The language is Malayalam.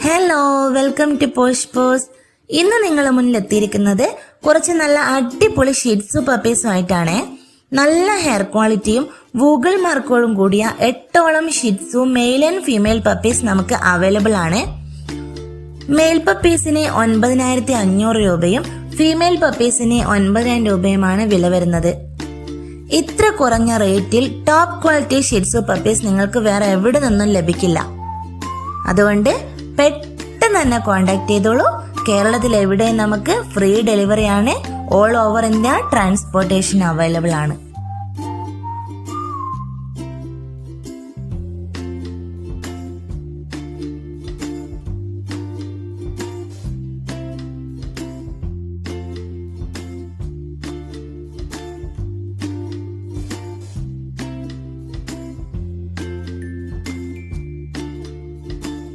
Hello, welcome to Posh Pose. ഇന്ന് നിങ്ങളുടെ മുന്നിൽ എത്തിയിരിക്കുന്നത് കുറച്ച് നല്ല അടിപൊളി ഷിറ്റ്സു പപ്പീസുമായിട്ടാണ്. നല്ല ഹെയർ ക്വാളിറ്റിയും വൂഗിൾ മാർക്കോടും കൂടിയ 8ഓളം shih tzu male and female puppies നമുക്ക് അവൈലബിൾ ആണ്. മെയിൽ പപ്പീസിന് 9,500 രൂപയും ഫീമെയിൽ പപ്പീസിന് 9,000 രൂപയുമാണ് വില വരുന്നത്. ഇത്ര കുറഞ്ഞ റേറ്റിൽ ടോപ്പ് ക്വാളിറ്റി ഷിറ്റ്സു പപ്പീസ് നിങ്ങൾക്ക് വേറെ എവിടെ നിന്നും ലഭിക്കില്ല. അതുകൊണ്ട് പെട്ടെന്ന് തന്നെ കോണ്ടാക്ട് ചെയ്തോളൂ. കേരളത്തിൽ എവിടെയും നമുക്ക് ഫ്രീ ഡെലിവറി ആണ്. All over India transportation available ആണ്.